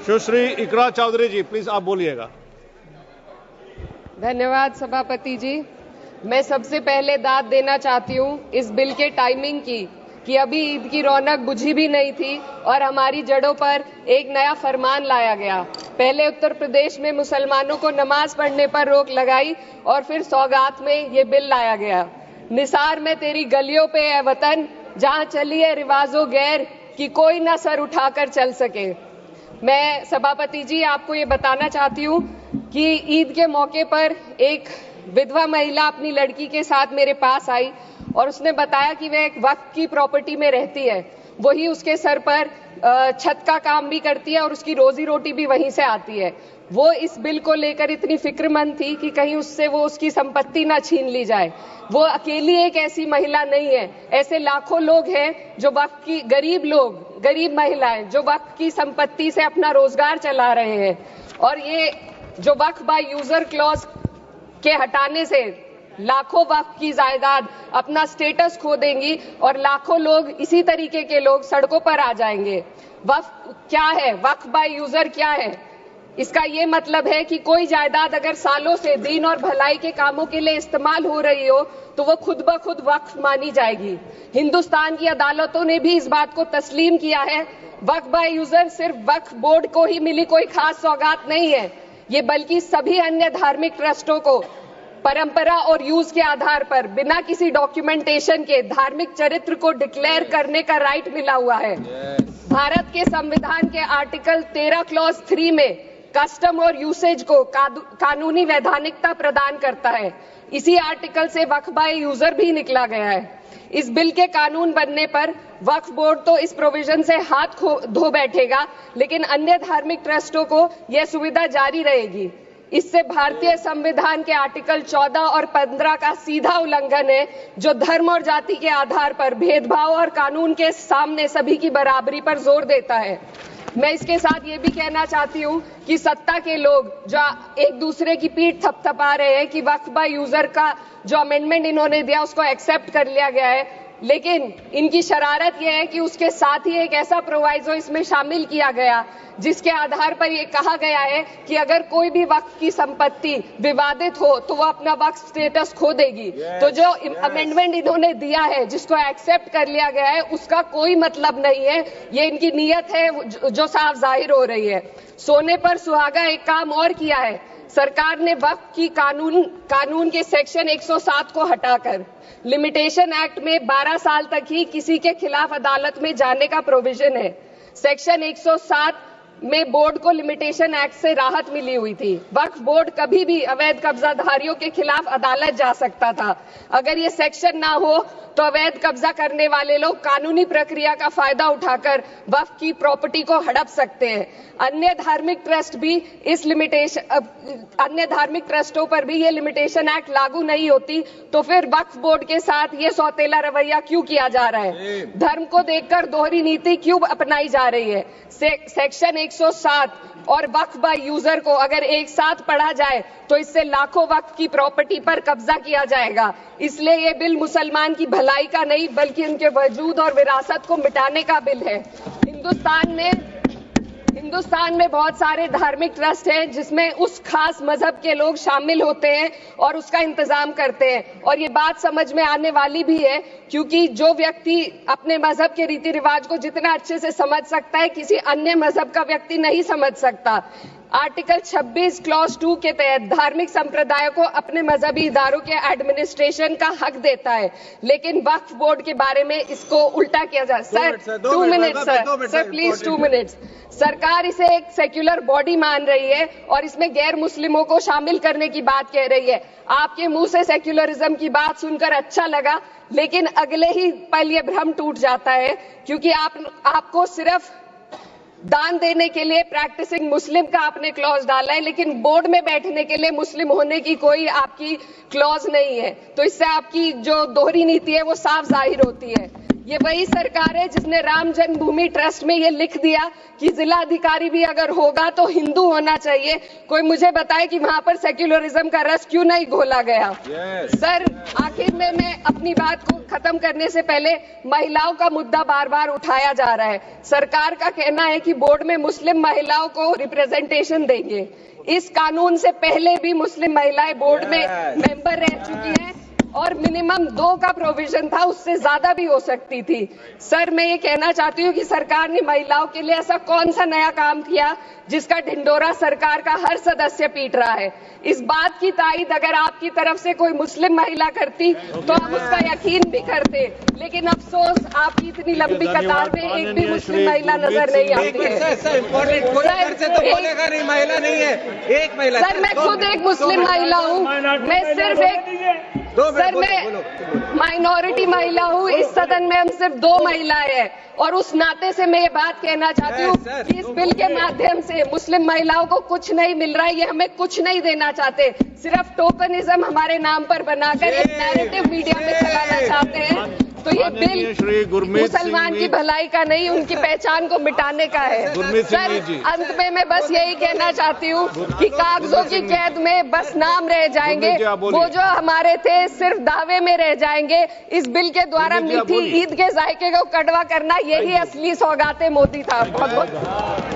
सुश्री इकरा चौधरी जी, please आप बोलिएगा। धन्यवाद सभापति जी। मैं सबसे पहले दाद देना चाहती हूँ इस बिल के टाइमिंग की कि अभी ईद की रौनक बुझी भी नहीं थी और हमारी जड़ों पर एक नया फरमान लाया गया। पहले उत्तर प्रदेश में मुसलमानों को नमाज पढ़ने पर रोक लगाई और फिर सौगात में ये बिल लाया गया। निसार में तेरी गलियों पे है वतन, जहाँ चली है रिवाजों गैर कि कोई ना सर उठाकर चल सके। मैं सभापति जी आपको ये बताना चाहती हूँ कि ईद के मौके पर एक विधवा महिला अपनी लड़की के साथ मेरे पास आई और उसने बताया कि वह एक वक्फ की प्रॉपर्टी में रहती है, वही उसके सर पर छत का काम भी करती है और उसकी रोजी रोटी भी वहीं से आती है। वो इस बिल को लेकर इतनी फिक्रमंद थी कि कहीं उससे वो उसकी संपत्ति ना छीन ली जाए। वो अकेली एक ऐसी महिला नहीं है, ऐसे लाखों लोग हैं जो वक्फ की गरीब महिलाएं जो वक्फ की संपत्ति से अपना रोजगार चला रहे हैं। और ये जो वक्फ बाय यूजर क्लॉज के हटाने से लाखों वक्फ की जायदाद अपना स्टेटस खो देंगी और लाखों लोग इसी तरीके के लोग सड़कों पर आ जाएंगे। वक्फ क्या है, वक्फ बाय यूजर क्या है? इसका ये मतलब है कि कोई जायदाद अगर सालों से दीन और भलाई के कामों के लिए इस्तेमाल हो रही हो तो वो खुद ब खुद वक्फ मानी जाएगी। हिंदुस्तान की अदालतों ने भी इस बात को तस्लीम किया है। वक्फ बाय यूजर सिर्फ वक्फ बोर्ड को ही मिली कोई खास सौगात नहीं है, ये बल्कि सभी अन्य धार्मिक ट्रस्टों को परंपरा और यूज के आधार पर बिना किसी डॉक्यूमेंटेशन के धार्मिक चरित्र को डिक्लेयर करने का राइट मिला हुआ है। भारत के संविधान के आर्टिकल 13 क्लॉज 3 में कस्टम और यूसेज को कानूनी वैधानिकता प्रदान करता है। इसी आर्टिकल से वक्फ बाय यूजर भी निकला गया है। इस बिल के कानून बनने पर वक्फ बोर्ड तो इस प्रोविजन से हाथ धो बैठेगा, लेकिन अन्य धार्मिक ट्रस्टों को यह सुविधा जारी रहेगी। इससे भारतीय संविधान के आर्टिकल 14 और 15 का सीधा उल्लंघन है, जो धर्म और जाति के आधार पर भेदभाव और कानून के सामने सभी की बराबरी पर जोर देता है। मैं इसके साथ ये भी कहना चाहती हूँ कि सत्ता के लोग जो एक दूसरे की पीठ थपथपा रहे हैं कि वक्फ बाय यूजर का जो अमेंडमेंट इन्होंने दिया उसको एक्सेप्ट कर लिया गया है, लेकिन इनकी शरारत यह है कि उसके साथ ही एक ऐसा प्रोवाइजो इसमें शामिल किया गया जिसके आधार पर यह कहा गया है कि अगर कोई भी वक्फ की संपत्ति विवादित हो तो वो अपना वक्फ स्टेटस खो देगी। तो जो अमेंडमेंट इन्होंने दिया है, जिसको एक्सेप्ट कर लिया गया है, उसका कोई मतलब नहीं है। ये इनकी नीयत है जो साफ जाहिर हो रही है। सोने पर सुहागा एक काम और किया है। सरकार ने वक्फ की कानून के सेक्शन 107 को हटाकर लिमिटेशन एक्ट में 12 साल तक ही किसी के खिलाफ अदालत में जाने का प्रोविजन है। सेक्शन 107 में बोर्ड को लिमिटेशन एक्ट से राहत मिली हुई थी। वक्फ बोर्ड कभी भी अवैध कब्जाधारियों के खिलाफ अदालत जा सकता था। अगर ये सेक्शन ना हो तो अवैध कब्जा करने वाले लोग कानूनी प्रक्रिया का फायदा उठाकर वक्फ की प्रॉपर्टी को हड़प सकते हैं। अन्य धार्मिक ट्रस्टों पर भी ये लिमिटेशन एक्ट लागू नहीं होती, तो फिर वक्फ बोर्ड के साथ ये सौतेला रवैया क्यों किया जा रहा है? धर्म को देखकर दोहरी नीति क्यों अपनाई जा रही है? सेक्शन 107 और वक्फ बाय यूजर को अगर एक साथ पढ़ा जाए तो इससे लाखों वक्फ की प्रॉपर्टी पर कब्जा किया जाएगा। इसलिए ये बिल मुसलमान की भलाई का नहीं बल्कि उनके वजूद और विरासत को मिटाने का बिल है। हिंदुस्तान में बहुत सारे धार्मिक ट्रस्ट हैं जिसमें उस खास मजहब के लोग शामिल होते हैं और उसका इंतजाम करते हैं, और ये बात समझ में आने वाली भी है क्योंकि जो व्यक्ति अपने मजहब के रीति रिवाज को जितना अच्छे से समझ सकता है, किसी अन्य मजहब का व्यक्ति नहीं समझ सकता। आर्टिकल 26 क्लॉज 2 के तहत धार्मिक संप्रदायों को अपने मजहबी इदारों के एडमिनिस्ट्रेशन का हक देता है, लेकिन वक्फ बोर्ड के बारे में इसको उल्टा किया जा। Sir 2 minute sir please 2 minutes. सरकार इसे एक सेक्युलर बॉडी मान रही है और इसमें गैर मुस्लिमों को शामिल करने की बात कह रही है। आपके मुंह से सेक्युलरिज्म की बात सुनकर अच्छा लगा, लेकिन अगले ही पल ये भ्रम टूट जाता है क्योंकि आपको सिर्फ दान देने के लिए प्रैक्टिसिंग मुस्लिम का आपने क्लॉज डाला है, लेकिन बोर्ड में बैठने के लिए मुस्लिम होने की कोई आपकी क्लॉज नहीं है। तो इससे आपकी जो दोहरी नीति है वो साफ जाहिर होती है। ये वही सरकार है जिसने राम जन्मभूमि ट्रस्ट में ये लिख दिया कि जिलाधिकारी भी अगर होगा तो हिंदू होना चाहिए। कोई मुझे बताए कि वहां पर सेक्युलरिज्म का रस क्यों नहीं घोला गया। सर, आखिर में मैं अपनी बात को खत्म करने से पहले महिलाओं का मुद्दा बार बार उठाया जा रहा है। सरकार का कहना है कि बोर्ड में मुस्लिम महिलाओं को रिप्रेजेंटेशन देंगे। इस कानून से पहले भी मुस्लिम महिलाएं बोर्ड में मेंबर रह चुकी हैं और मिनिमम 2 का प्रोविजन था, उससे ज्यादा भी हो सकती थी। सर, मैं ये कहना चाहती हूँ कि सरकार ने महिलाओं के लिए ऐसा कौन सा नया काम किया जिसका ढिंडोरा सरकार का हर सदस्य पीट रहा है। इस बात की तायीद अगर आपकी तरफ से कोई मुस्लिम महिला करती तो हम उसका यकीन भी करते, लेकिन अफसोस आपकी इतनी लंबी कतार में एक भी मुस्लिम महिला नजर नहीं आती है। सर, मैं खुद एक मुस्लिम महिला हूँ। मैं सिर्फ एक सर, मैं माइनॉरिटी महिला हूँ। इस सदन में हम सिर्फ 2 महिलाएं हैं और उस नाते से मैं ये बात कहना चाहती हूँ कि इस बिल के माध्यम से मुस्लिम महिलाओं को कुछ नहीं मिल रहा है। ये हमें कुछ नहीं देना चाहते, सिर्फ टोकनिज्म हमारे नाम पर बनाकर एक नैरेटिव मीडिया में चलाना चाहते हैं। तो ये बिल मुसलमान की भलाई का नहीं, उनकी पहचान को मिटाने का है। सर, अंत में मैं बस यही कहना चाहती हूँ कि कागजों की कैद में बस नाम रह जाएंगे, वो जो हमारे थे सिर्फ दावे में रह जाएंगे। इस बिल के द्वारा मीठी ईद के जायके को कड़वा करना, यही असली सौगाते मोदी था। बहुत बहुत